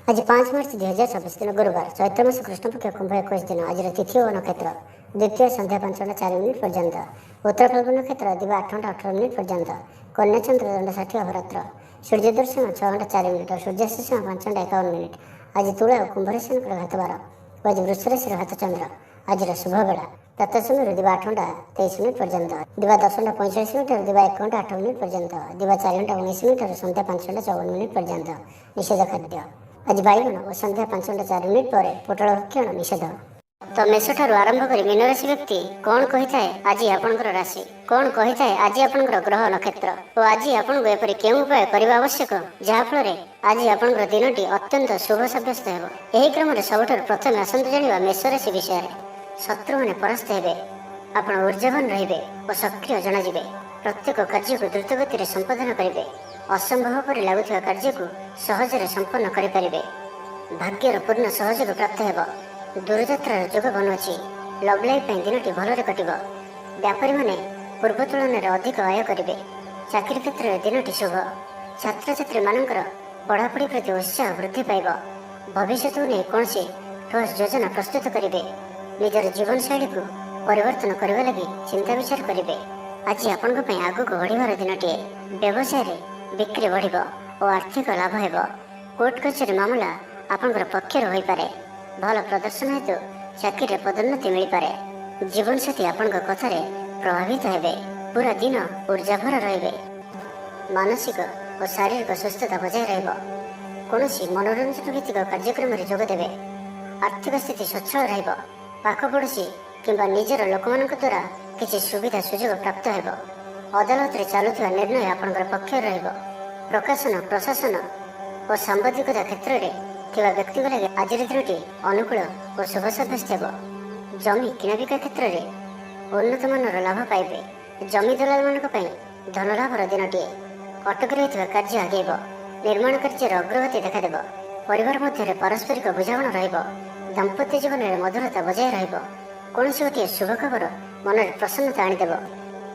आज 5 मार्च 2024 दिन गुरुवार चैत्र मास कृष्णपक्ष कुंभ 21 दिन आज तिथि और नक्षत्र द्वितीय संध्या 5:04 पर्यंत उत्तर फाल्गुन नक्षत्र दिवा 8:18 पर्यंत कन्या चंद्र दंड 60 अहोरात्र सूर्य दर्शन 6:04 और सूर्यास्त समय 5:51 आज तुला और कुंभ राशि घात बार आज वृष राशि घात चंद्र आज शुभ बेला प्रातः समय दिवा 8:23 पर्यंत दिवा 10:45 और दिवा 1:08 पर्यंत दिवा 4:19 और संध्या 5:54 पर्यंत निषेध खाद्य आज बैगण और संध्या 5:04 पर पोटल भक्षण निषेध। तो मेष ठारू आरंभ कर मीन राशि व्यक्ति कौन कही थाए आज आपंकर राशि कौन कही थाए आज आपंकर ग्रह नक्षत्र और आज आपको एपरी केउं उपाय करबा आवश्यक जहाँफल आज आपंकर दिनटी अत्यंत शुभ सब्यस्त हेब। एही क्रम में सबुठारु प्रथम आसंतु जानिबा मेष राशि विषय। शत्रु मैंने परास्त हेबे आपण ऊर्जावान रहिबे और सक्रिय जनाजिबे प्रत्येक कार्य को द्रुत गति संपादन करेंगे असंभव पर लगुवा कार्य को सहजरे संपन्न करें भाग्यर पूर्ण सहयोग प्राप्त हेब। दूरयात्रार जोग बनुअछि लव लाइफ दिनटी भलरे कटिब। व्यापारी माने पूर्व तुलन में अधिक आय करेंगे। चाकरी क्षेत्र में दिनटी शुभ। छात्र छात्री मानकर पढ़ापढ़ी प्रति उत्साह वृद्धि पाइब। भविष्य को नहीं कौन ठोस योजना प्रस्तुत करेंगे। निजर जीवन शैली को परिवर्तन करने लगी चिंता विचार करेंगे। आज आपण आग को बढ़िबार दिनटीए। व्यवसाय बिक्री बढ़िब और आर्थिक लाभ हेब। कोर्ट कचेरी मामला आपंकर पक्षर हो पारे। भल प्रदर्शन हेतु चाकरी पदोन्नति मिल पारे। जीवन साथी आपण कथार प्रभावित हेबे। पूरा दिन ऊर्जाभर रहिबे। मानसिक और शारीरिक सुस्थता बजाय रहिब। कौनसी मनोरंजन भित्तिक कार्यक्रम में जोगदेवे। आर्थिक स्थिति सच्छल रहिब। पाख पड़ोशी किंबा निजर लोकमान द्वारा किसी सुविधा सुजोग प्राप्त हेब। अदालत रे चलुवा निर्णय आपंकर पक्ष रहिब। प्रकाशन प्रशासन और सांबादिकता क्षेत्र में थिबा व्यक्ति लगे आज दिनटी अनुकूल और शुभ सब्यस्त हेब। जमी किणाबिका क्षेत्र में उन्नत मानर लाभ पाइबे। जमी दलाल मानक पई धन लाभर दिनटीए। अटक रही कार्य आगेब। निर्माण कार्य अग्रगति देखादेव। परिवार मध्य पारस्परिक बुझामण रहिब। दाम्पत्य जीवन में मधुरता बजाय रहिब। कौन से गोटे शुभ खबर मन में प्रसन्नता आनीदेव।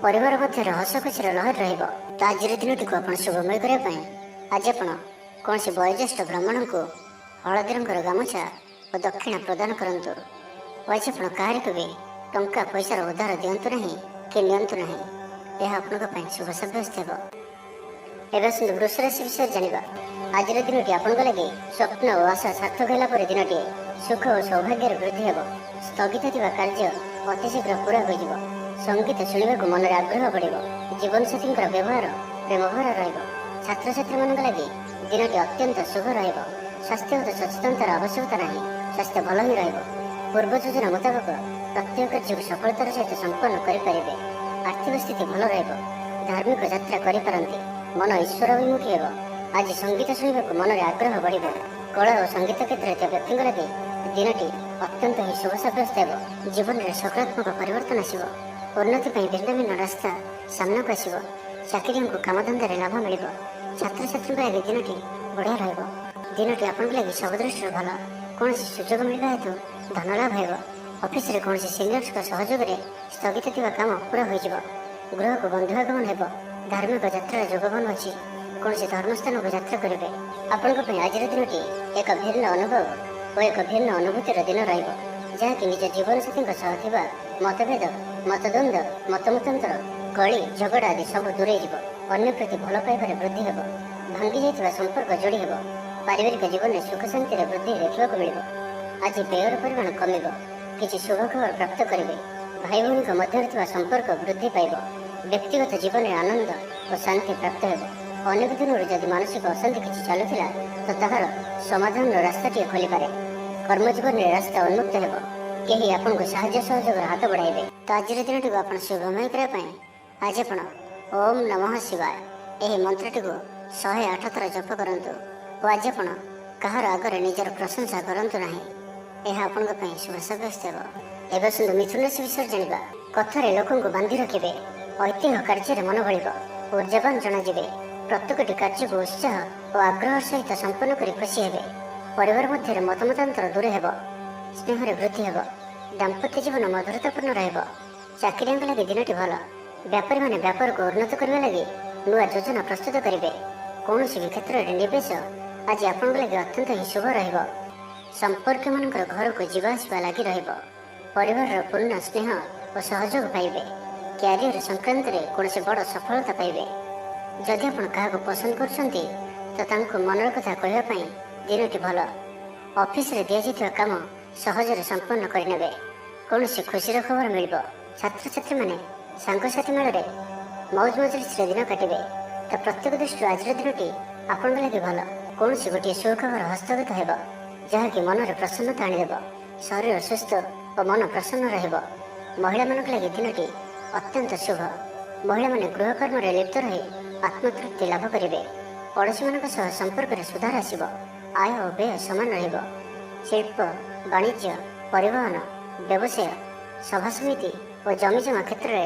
परिवार मध्य हस खुशीर लहर रहिब। तो आज दिनटी को आप शुभमय करने आज आप कौन से वयोज्येष्ठ ब्राह्मण को हलदी रंगर गामुछा और दक्षिणा प्रदान करंतु। आज आप क्या भी टंका पैसार उधार दिंतु ना कि नियंतु ना यह आपन शुभ सब्यस्त हेब। एवं सुंदर वृष राशि विषय जानिबा। आज दिनटी आपन लगे स्वप्न और आशा सार्थक होला दिनटीए। सुख और सौभाग्य वृद्धि हेब। स्थगित थिबा कार्य अतिशीघ्र पूरा हो। संगीत शुणा मन में आग्रह बढ़। जीवन साथी व्यवहार प्रेमभरा रहिब। छात्र छात्री मान लगे दिनटी अत्यंत शुभ रहिब। स्वास्थ्यगत सचेतनतार आवश्यकता नहीं। स्वास्थ्य भल ही रहिब। पूर्व योजना मुताबक प्रत्येक कार्य को सफलतार सहित संपन्न करें। आर्थिक स्थिति भल रहिब। धार्मिक यात्रा करें। मन ईश्वराभिमुखी हेब। आज संगीत शुणा मन में आग्रह बढ़। कला और संगीत क्षेत्र व्यक्ति लगे दिनटी अत्यंत ही शुभ सब्यस्त हेब। जीवन में सकारात्मक परिवर्तन आसब। उन्नति भिन्न भिन्न रास्ता सामना को आसब। चाकरी को कामधंदा लाभ मिल। छात्र छात्री दिनटी बढ़िया रहिब। दिनटी आपन लगे सब दृष्टि भल। कौन सुजोग मिलवा हेतु धन लाभ हेब। ऑफिस रे कौन सिनियर्स सहयोग में स्थगित थिबा काम पूरा हो। गृह को बंधुआगमन हेब। धार्मिक यात्रा जोग बनुअछि। कौन धर्मस्थान को यात्रा करेंगे। आपण आज दिनटी एक भिन्न अनुभव और एक भिन्न अनुभूतिर दिन रहिब। जहाँकि निज जीवन साथी मतभेद मतद्वंद मतमतांतर कली झगड़ा आदि सब दूरे अन्य प्रति भल पाइबार वृद्धि हेब। भांगी जाइथिबा संपर्क जोड़ी हेब। पारिवारिक जीवन में सुख शांति वृद्धि देखा मिल। आज व्ययर परिमाण कमिब। किसी शुभ खबर प्राप्त करेंगे। भाई भौणी मध्य संपर्क वृद्धि पाइब। व्यक्तिगत जीवन में आनंद और शांति प्राप्त हेब। अनेक दिन जदि मानसिक अशांति किसी चलुला तो ताहार समाधान रास्ताटी खोली पारे। कर्मजीवन में रास्ता उन्मुक्त हेब। कहीं आपको साहाय्य सहयोग हाथ बढ़ाइबे। तो आज दिनटी को आप शुभमय करने आज आप ओम नमः शिवाय यह मंत्रटी को 108 थर जप करंतु। और आज आप कहार आगे निजर प्रशंसा करंतु नहीं। यह आपण शुभ सब्यस्त हेब। एवं सुंदर मिथुन राशि विषय जानिबा। कथार लोकों को बांधि रखिबे। ऐतिह्य कार्य मन बढ़। ऊर्जावान जनाजिबे। प्रत्येकटी कार्य को उत्साह और आग्रह सहित संपन्न कर खुशी हेबे। परिवार मध्य मतमतांतर दूर हेब। स्नेह वृद्धि हेब। दाम्पत्य जीवन मधुरतापूर्ण रहिब। चाकरी लगे दिनटी भल। व्यापारी माने व्यापार को उन्नत करने लगे नुआ योजना प्रस्तुत करेंगे। कौन भी क्षेत्र में निवेश ଆଜି ଆପଣଙ୍କ ଲାଗି ଅତ୍ୟନ୍ତ ହିଁ ଶୁଭ ରହିବ। ସମ୍ପର୍କୀୟମାନଙ୍କର ଘରକୁ ଯିବା ଆସିବା ଲାଗି ରହିବ। ପରିବାରର ପୂର୍ଣ୍ଣ ସ୍ନେହ ଓ ସହଯୋଗ ପାଇବେ। କ୍ୟାରିୟର ସଂକ୍ରାନ୍ତରେ କୌଣସି ବଡ଼ ସଫଳତା ପାଇବେ। ଯଦି ଆପଣ କାହାକୁ ପସନ୍ଦ କରୁଛନ୍ତି ତ ତାଙ୍କୁ ମନର କଥା କହିବା ପାଇଁ ଦିନଟି ଭଲ। ଅଫିସରେ ଦିଆଯାଇଥିବା କାମ ସହଜରେ ସମ୍ପନ୍ନ କରିନେବେ। କୌଣସି ଖୁସିର ଖବର ମିଳିବ। ଛାତ୍ରଛାତ୍ରୀମାନେ ସାଙ୍ଗସାଥି ମେଳରେ ମୌଜ ମଜଲିସରେ ଦିନ କାଟିବେ। ତ ପ୍ରତ୍ୟେକ ଦୃଷ୍ଟିରୁ ଆଜିର ଦିନଟି ଆପଣଙ୍କ ଲାଗି ଭଲ। କୌଣସି ଗୋଟିଏ ସୁଖବର ହସ୍ତଗତ ହେବ ଯାହାକି ମନରେ ପ୍ରସନ୍ନତା ଆଣିଦେବ। ଶରୀର ସୁସ୍ଥ ଓ ମନ ପ୍ରସନ୍ନ ରହିବ। ମହିଳାମାନଙ୍କ ଲାଗି ଦିନଟି ଅତ୍ୟନ୍ତ ଶୁଭ। ମହିଳାମାନେ ଗୃହକର୍ମରେ ଲିପ୍ତ ରହି ଆତ୍ମତୃପ୍ତି ଲାଭ କରିବେ। ପଡ଼ୋଶୀମାନଙ୍କ ସହ ସମ୍ପର୍କରେ ସୁଧାର ଆସିବ। ଆୟ ଓ ବ୍ୟୟ ସମାନ ରହିବ। ଶିଳ୍ପ, ବାଣିଜ୍ୟ, ପରିବହନ, ବ୍ୟବସାୟ, ସଭାସମିତି ଓ ଜମିଜମା କ୍ଷେତ୍ରରେ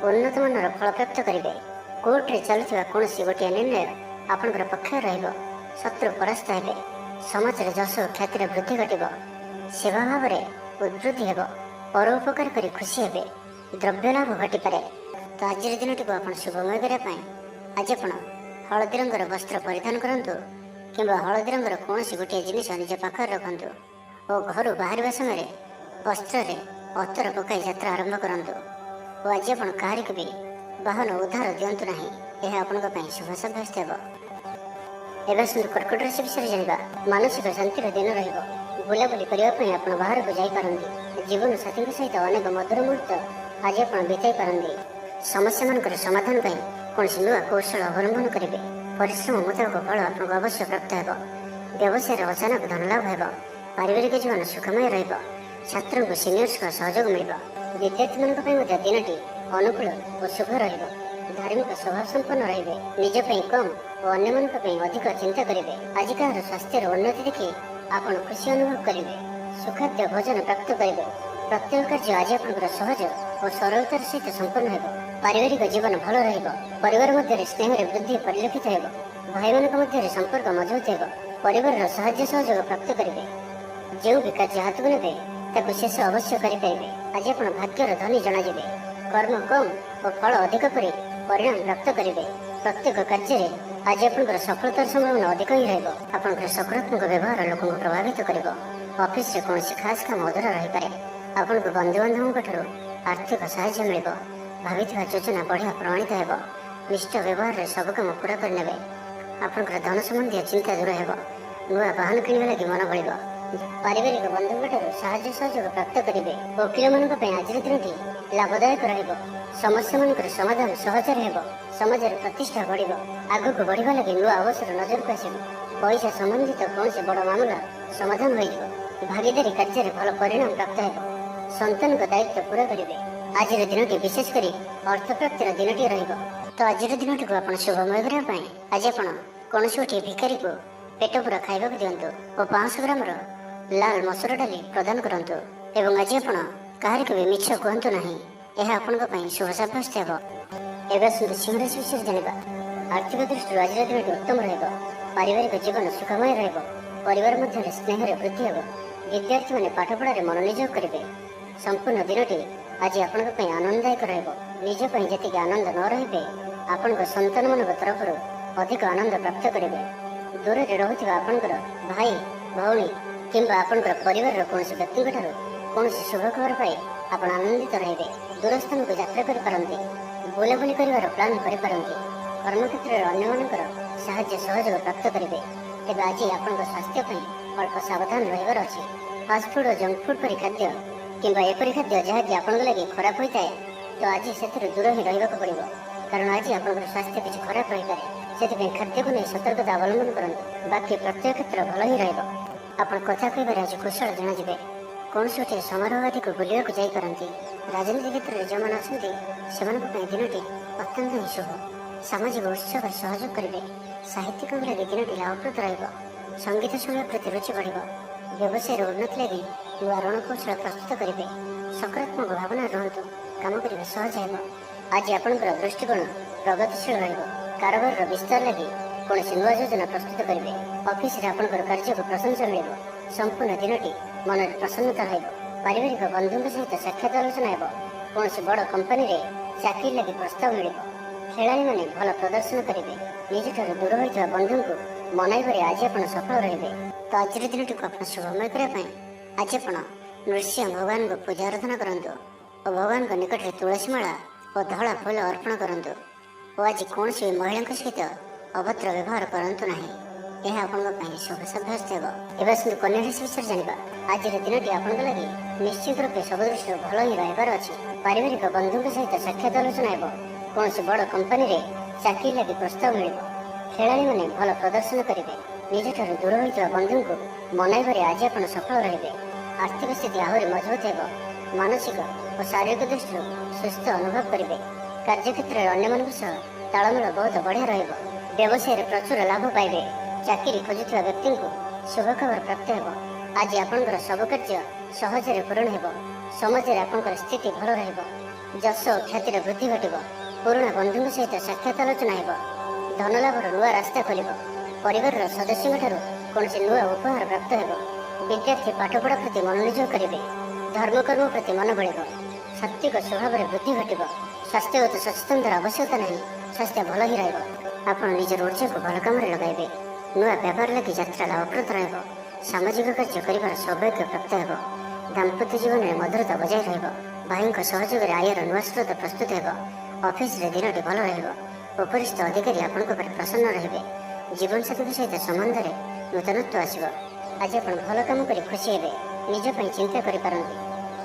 ଉନ୍ନତମାନର ଫଳପ୍ରାପ୍ତ କରିବେ। କୋର୍ଟରେ ଚାଲୁଥିବା କୌଣସି ଗୋଟିଏ ନିର୍ଣ୍ଣୟ ଆପଣଙ୍କର ପକ୍ଷରେ ରହିବ। ଶତ୍ରୁ ପରାସ୍ତ ହେବେ। ସମାଜରେ ଯଶ ଓ ଖ୍ୟାତିର ବୃଦ୍ଧି ଘଟିବ। ସେବା ଭାବରେ ଉଦ୍ବୃଦ୍ଧି ହେବ। ପରୋପକାର କରି ଖୁସି ହେବେ। ଦ୍ରବ୍ୟ ଲାଭ ଘଟିପାରେ। ତ ଆଜିର ଦିନଟିକୁ ଆପଣ ଶୁଭମୟ କରିବା ପାଇଁ ଆଜି ଆପଣ ହଳଦୀ ରଙ୍ଗର ବସ୍ତ୍ର ପରିଧାନ କରନ୍ତୁ କିମ୍ବା ହଳଦୀ ରଙ୍ଗର କୌଣସି ଗୋଟିଏ ଜିନିଷ ନିଜ ପାଖରେ ରଖନ୍ତୁ ଓ ଘରୁ ବାହାରିବା ସମୟରେ ବସ୍ତ୍ରରେ ଅତର ପକାଇ ଯାତ୍ରା ଆରମ୍ଭ କରନ୍ତୁ। ଓ ଆଜି ଆପଣ କାହାରିକୁ ବି ବାହନ ଉଦ୍ଧାର ଦିଅନ୍ତୁ ନାହିଁ। ଏହା ଆପଣଙ୍କ ପାଇଁ ଶୁଭ ସାବ୍ୟସ୍ତ ହେବ। ଏବେ ଆସନ୍ତୁ କର୍କଟ ରାଶି ବିଷୟରେ ଜାଣିବା। ମାନସିକ ଶାନ୍ତିର ଦିନ ରହିବ। ବୁଲାବୁଲି କରିବା ପାଇଁ ଆପଣ ବାହାରକୁ ଯାଇପାରନ୍ତି। ଜୀବନ ସାଥୀଙ୍କ ସହିତ ଅନେକ ମଧୁର ମୁହୂର୍ତ୍ତ ଆଜି ଆପଣ ବିତାଇ ପାରନ୍ତି। ସମସ୍ୟାମାନଙ୍କର ସମାଧାନ ପାଇଁ କୌଣସି ନୂଆ କୌଶଳ ଅବଲମ୍ବନ କରିବେ। ପରିଶ୍ରମ ମୁତାବକ ଫଳ ଆପଣଙ୍କୁ ଅବଶ୍ୟ ପ୍ରାପ୍ତ ହେବ। ବ୍ୟବସାୟରେ ଅଚାନକ ଧନଲାଭ ହେବ। ପାରିବାରିକ ଜୀବନ ସୁଖମୟ ରହିବ। ଛାତ୍ରଙ୍କୁ ସିନିୟର୍ସଙ୍କ ସହଯୋଗ ମିଳିବ। ବିଦ୍ୟାର୍ଥୀମାନଙ୍କ ପାଇଁ ମଧ୍ୟ ଦିନଟି ଅନୁକୂଳ ଓ ଶୁଭ ରହିବ। ଧାର୍ମିକ ସ୍ୱଭାବ ସମ୍ପନ୍ନ ରହିବେ। ନିଜ ପାଇଁ କମ୍ ଓ ଅନ୍ୟମାନଙ୍କ ପାଇଁ ଅଧିକ ଚିନ୍ତା କରିବେ। ଆଜି କାହାର ସ୍ୱାସ୍ଥ୍ୟର ଉନ୍ନତି ଦେଖି ଆପଣ ଖୁସି ଅନୁଭବ କରିବେ। ସୁଖାଦ୍ୟ ଭୋଜନ ପ୍ରାପ୍ତ କରିବେ। ପ୍ରତ୍ୟେକ କାର୍ଯ୍ୟ ଆଜି ଆପଣଙ୍କର ସହଜ ଓ ସରଳତାର ସହିତ ସମ୍ପନ୍ନ ହେବ। ପାରିବାରିକ ଜୀବନ ଭଲ ରହିବ। ପରିବାର ମଧ୍ୟରେ ସ୍ନେହରେ ବୃଦ୍ଧି ପରିଲକ୍ଷିତ ହେବ। ଭାଇମାନଙ୍କ ମଧ୍ୟରେ ସମ୍ପର୍କ ମଜବୁତ ହେବ। ପରିବାରର ସାହାଯ୍ୟ ସହଯୋଗ ପ୍ରାପ୍ତ କରିବେ। ଯେଉଁ ବି କାର୍ଯ୍ୟ ହାତକୁ ନେବେ ତାକୁ ଶେଷ ଅବଶ୍ୟ କରିପାରିବେ। ଆଜି ଆପଣ ଭାଗ୍ୟର ଧନୀ ଜଣାଯିବେ। କର୍ମ କମ୍ ଓ ଫଳ ଅଧିକ କରି ପରିଣାମ ପ୍ରାପ୍ତ କରିବେ। ପ୍ରତ୍ୟେକ କାର୍ଯ୍ୟରେ ଆଜି ଆପଣଙ୍କର ସଫଳତାର ସମ୍ଭାବନା ଅଧିକ ହିଁ ରହିବ। ଆପଣଙ୍କର ସକାରାତ୍ମକ ବ୍ୟବହାର ଲୋକଙ୍କୁ ପ୍ରଭାବିତ କରିବ। ଅଫିସରେ କୌଣସି ଖାସ୍ କାମ ଅଧୁରା ରହିପାରେ। ଆପଣଙ୍କୁ ବନ୍ଧୁବାନ୍ଧବଙ୍କ ଠାରୁ ଆର୍ଥିକ ସାହାଯ୍ୟ ମିଳିବ। ଭାବିଥିବା ଯୋଜନା ବଢ଼ିଆ ପ୍ରମାଣିତ ହେବ। ନିଷ୍ଠ ବ୍ୟବହାରରେ ସବୁ କାମ ପୁରା କରିନେବେ। ଆପଣଙ୍କର ଧନ ସମ୍ବନ୍ଧୀୟ ଚିନ୍ତା ଦୂର ହେବ। ନୂଆ ବାହନ କିଣିବା ଲାଗି ମନ ବଳିବ। ପାରିବାରିକ ବନ୍ଧୁଙ୍କ ଠାରୁ ସାହାଯ୍ୟ ସହଯୋଗ ପ୍ରାପ୍ତ କରିବେ। ଓକିଲମାନଙ୍କ ପାଇଁ ଆଜିର ଦିନଟି ଲାଭଦାୟକ ରହିବ। ସମସ୍ୟାମାନଙ୍କର ସମାଧାନ ସହଜରେ ହେବ। ସମାଜରେ ପ୍ରତିଷ୍ଠା ବଢ଼ିବ। ଆଗକୁ ବଢ଼ିବା ଲାଗି ନୂଆ ଅବସର ନଜରକୁ ଆସିବ। ପଇସା ସମ୍ବନ୍ଧିତ କୌଣସି ବଡ଼ ମାମଲା ସମାଧାନ ହୋଇଯିବ। ଭାଗିଦାରୀ କାର୍ଯ୍ୟରେ ଭଲ ପରିଣାମ ପ୍ରାପ୍ତ ହେବ। ସନ୍ତାନଙ୍କ ଦାୟିତ୍ୱ ପୁରା କରିବେ। ଆଜିର ଦିନଟି ବିଶେଷ କରି ଅର୍ଥପ୍ରାପ୍ତିର ଦିନଟିଏ ରହିବ। ତ ଆଜିର ଦିନଟିକୁ ଆପଣ ଶୁଭମୟ କରିବା ପାଇଁ ଆଜି ଆପଣ କୌଣସି ଗୋଟିଏ ଭିକାରୀକୁ ପେଟ ପୁରା ଖାଇବାକୁ ଦିଅନ୍ତୁ ଓ 500 ଗ୍ରାମର ଲାଲ ମସୁର ଡାଲି ପ୍ରଦାନ କରନ୍ତୁ। ଏବଂ ଆଜି ଆପଣ କାହାରିକୁ ବି ମିଛ କୁହନ୍ତୁ ନାହିଁ। ଏହା ଆପଣଙ୍କ ପାଇଁ ଶୁଭ ସାବ୍ୟସ୍ତ ହେବ। ଏବେ ଆସନ୍ତୁ ସିଂହ ରାଶି ବିଷୟରେ ଜାଣିବା। ଆର୍ଥିକ ଦୃଷ୍ଟିରୁ ଆଜିର ଦିନଟି ଉତ୍ତମ ରହିବ। ପାରିବାରିକ ଜୀବନ ସୁଖମୟ ରହିବ। ପରିବାର ମଧ୍ୟରେ ସ୍ନେହରେ ବୃଦ୍ଧି ହେବ। ବିଦ୍ୟାର୍ଥୀମାନେ ପାଠପଢ଼ାରେ ମନୋନିଯୋଗ କରିବେ। ସମ୍ପୂର୍ଣ୍ଣ ଦିନଟି ଆଜି ଆପଣଙ୍କ ପାଇଁ ଆନନ୍ଦଦାୟକ ରହିବ। ନିଜ ପାଇଁ ଯେତିକି ଆନନ୍ଦ ନ ରହିବେ ଆପଣଙ୍କ ସନ୍ତାନମାନଙ୍କ ତରଫରୁ ଅଧିକ ଆନନ୍ଦ ପ୍ରାପ୍ତ କରିବେ। ଦୂରରେ ରହୁଥିବା ଆପଣଙ୍କର ଭାଇ, ଭଉଣୀ କିମ୍ବା ଆପଣଙ୍କର ପରିବାରର କୌଣସି ବ୍ୟକ୍ତିଙ୍କ ଠାରୁ କୌଣସି ଶୁଭ ଖବର ପାଇ ଆପଣ ଆନନ୍ଦିତ ରହିବେ। ଦୂରସ୍ଥାନକୁ ଯାତ୍ରା କରିପାରନ୍ତି। ବୁଲାବୁଲି କରିବାର ପ୍ଲାନ୍ କରିପାରନ୍ତି। କର୍ମକ୍ଷେତ୍ରରେ ଅନ୍ୟମାନଙ୍କର ସାହାଯ୍ୟ ସହଯୋଗ ପ୍ରାପ୍ତ କରିବେ। ତେବେ ଆଜି ଆପଣଙ୍କ ସ୍ୱାସ୍ଥ୍ୟ ପାଇଁ ଅଳ୍ପ ସାବଧାନ ରହିବାର ଅଛି। ଫାଷ୍ଟଫୁଡ୍ ଓ ଜଙ୍କଫୁଡ୍ ପରି ଖାଦ୍ୟ କିମ୍ବା ଏପରି ଖାଦ୍ୟ ଯାହାକି ଆପଣଙ୍କ ଲାଗି ଖରାପ ହୋଇଥାଏ ତ ଆଜି ସେଥିରୁ ଦୂର ହିଁ ରହିବାକୁ ପଡ଼ିବ। କାରଣ ଆଜି ଆପଣଙ୍କର ସ୍ୱାସ୍ଥ୍ୟ କିଛି ଖରାପ ରହିପାରେ। ସେଥିପାଇଁ ଖାଦ୍ୟକୁ ନେଇ ସତର୍କତା ଅବଲମ୍ବନ କରନ୍ତୁ। ବାକି ପ୍ରତ୍ୟେକ କ୍ଷେତ୍ର ଭଲ ହିଁ ରହିବ। ଆପଣ କଥା କହିବାରେ ଆଜି କୁଶଳ ଜଣାଯିବେ। କୌଣସି ଗୋଟିଏ ସମାରୋହ ଆଦିକୁ ବୁଲିବାକୁ ଯାଇପାରନ୍ତି। ରାଜନୀତି କ୍ଷେତ୍ରରେ ଯେଉଁମାନେ ଅଛନ୍ତି ସେମାନଙ୍କ ପାଇଁ ଦିନଟି ଅତ୍ୟନ୍ତ ହିଁ ଶୁଭ। ସାମାଜିକ ଉତ୍ସବରେ ସହଯୋଗ କରିବେ। ସାହିତ୍ୟିକଙ୍କ ଲାଗି ଦିନଟି ଲାଭପ୍ରଦ ରହିବ। ସଙ୍ଗୀତ ଶୁଣିବା ପ୍ରତି ରୁଚି ବଢ଼ିବ। ବ୍ୟବସାୟର ଉନ୍ନତି ଲାଗି ନୂଆ ରଣକୌଶଳ ପ୍ରସ୍ତୁତ କରିବେ। ସକାରାତ୍ମକ ଭାବନା ରୁହନ୍ତୁ। କାମ କରିବା ସହଜ ହେବ। ଆଜି ଆପଣଙ୍କର ଦୃଷ୍ଟିକୋଣ ପ୍ରଗତିଶୀଳ ରହିବ। କାରବାରର ବିସ୍ତାର ଲାଗି କୌଣସି ନୂଆ ଯୋଜନା ପ୍ରସ୍ତୁତ କରିବେ। ଅଫିସରେ ଆପଣଙ୍କର କାର୍ଯ୍ୟକୁ ପ୍ରଶଂସା ମିଳିବ। ସମ୍ପୂର୍ଣ୍ଣ ଦିନଟି ମନରେ ପ୍ରସନ୍ନତା ରହିବ। ପାରିବାରିକ ବନ୍ଧୁଙ୍କ ସହିତ ସାକ୍ଷାତ ଆଲୋଚନା ହେବ। କୌଣସି ବଡ଼ କମ୍ପାନୀରେ ଚାକିରି ଲାଗି ପ୍ରସ୍ତାବ ମିଳିବ। ଖେଳାଳିମାନେ ଭଲ ପ୍ରଦର୍ଶନ କରିବେ। ନିଜଠାରୁ ଦୂର ହୋଇଥିବା ବନ୍ଧୁଙ୍କୁ ମନାଇବାରେ ଆଜି ଆପଣ ସଫଳ ରହିବେ। ତ ଆଜିର ଦିନଟିକୁ ଆପଣ ଶୁଭମୟ କରିବା ପାଇଁ ଆଜି ଆପଣ ନୃସିଂହ ଭଗବାନଙ୍କୁ ପୂଜା ଆରାଧନା କରନ୍ତୁ ଓ ଭଗବାନଙ୍କ ନିକଟରେ ତୁଳସୀ ମାଳା ଓ ଧଳା ଫୁଲ ଅର୍ପଣ କରନ୍ତୁ ଓ ଆଜି କୌଣସି ମହିଳାଙ୍କ ସହିତ ଅଭଦ୍ର ବ୍ୟବହାର କରନ୍ତୁ ନାହିଁ। ଏହା ଆପଣଙ୍କ ପାଇଁ ଶୁଭ ସାବ୍ୟସ୍ତ ହେବ। ଏବେ ଆସନ୍ତୁ କନ୍ୟା ରାଶି ବିଷୟରେ ଜାଣିବା। ଆଜିର ଦିନଟି ଆପଣଙ୍କ ଲାଗି ନିଶ୍ଚିତ ରୂପେ ସବୁ ଦୃଷ୍ଟିରୁ ଭଲ ହିଁ ରହିବାର ଅଛି। ପାରିବାରିକ ବନ୍ଧୁଙ୍କ ସହିତ ସାକ୍ଷାତ ଆଲୋଚନା ହେବ। କୌଣସି ବଡ଼ କମ୍ପାନୀରେ ଚାକିରି ଲାଗି ପ୍ରସ୍ତାବ ମିଳିବ। ଖେଳାଳିମାନେ ଭଲ ପ୍ରଦର୍ଶନ କରିବେ। ନିଜଠାରୁ ଦୂର ହୋଇଥିବା ବନ୍ଧୁଙ୍କୁ ମନାଇବାରେ ଆଜି ଆପଣ ସଫଳ ରହିବେ। ଆର୍ଥିକ ସ୍ଥିତି ଆହୁରି ମଜବୁତ ହେବ। ମାନସିକ ଓ ଶାରୀରିକ ଦୃଷ୍ଟିରୁ ସୁସ୍ଥ ଅନୁଭବ କରିବେ। କାର୍ଯ୍ୟକ୍ଷେତ୍ରରେ ଅନ୍ୟମାନଙ୍କ ସହ ତାଳମେଳ ବହୁତ ବଢ଼ିଆ ରହିବ। ବ୍ୟବସାୟରେ ପ୍ରଚୁର ଲାଭ ପାଇବେ। ଚାକିରି ଖୋଜୁଥିବା ବ୍ୟକ୍ତିଙ୍କୁ ଶୁଭ ଖବର ପ୍ରାପ୍ତ ହେବ। ଆଜି ଆପଣଙ୍କର ସବୁ କାର୍ଯ୍ୟ ସହଜରେ ପୂରଣ ହେବ। ସମାଜରେ ଆପଣଙ୍କର ସ୍ଥିତି ଭଲ ରହିବ। ଯଶ ଓ ଖ୍ୟାତିର ବୃଦ୍ଧି ଘଟିବ। ପୁରୁଣା ବନ୍ଧୁଙ୍କ ସହିତ ସାକ୍ଷାତ ଆଲୋଚନା ହେବ। ଧନଲାଭର ନୂଆ ରାସ୍ତା ଖୋଲିବ। ପରିବାରର ସଦସ୍ୟଙ୍କଠାରୁ କୌଣସି ନୂଆ ଉପହାର ପ୍ରାପ୍ତ ହେବ। ବିଦ୍ୟାର୍ଥୀ ପାଠପଢ଼ା ପ୍ରତି ମନୋନିଯୋଗ କରିବେ। ଧର୍ମକର୍ମ ପ୍ରତି ମନ ବଳିବ। ସାତ୍ତ୍ୱିକ ସ୍ୱଭାବରେ ବୃଦ୍ଧି ଘଟିବ। ସ୍ୱାସ୍ଥ୍ୟଗତ ସଚେତନତାର ଆବଶ୍ୟକତା ନାହିଁ। ସ୍ୱାସ୍ଥ୍ୟ ଭଲ ହିଁ ରହିବ। ଆପଣ ନିଜର ଉର୍ଜାକୁ ଭଲ କାମରେ ଲଗାଇବେ। ନୂଆ ବ୍ୟାପାର ଲାଗି ଯାତ୍ରା ଲାଭପ୍ରଦ ରହିବ। ସାମାଜିକ କାର୍ଯ୍ୟ କରିବାର ସୌଭାଗ୍ୟ ପ୍ରାପ୍ତ ହେବ। ଦାମ୍ପତ୍ୟ ଜୀବନରେ ମଧୁରତା ବଜାୟ ରହିବ। ଭାଇଙ୍କ ସହଯୋଗରେ ଆୟର ନୂଆ ସ୍ରୋତ ପ୍ରସ୍ତୁତ ହେବ। ଅଫିସରେ ଦିନଟି ଭଲ ରହିବ। ଉପରିସ୍ଥ ଅଧିକାରୀ ଆପଣଙ୍କ ଉପରେ ପ୍ରସନ୍ନ ରହିବେ। ଜୀବନସାଥୀଙ୍କ ସହିତ ସମ୍ବନ୍ଧରେ ନୂତନତ୍ୱ ଆସିବ। ଆଜି ଆପଣ ଭଲ କାମ କରି ଖୁସି ହେବେ। ନିଜ ପାଇଁ ଚିନ୍ତା କରିପାରନ୍ତି।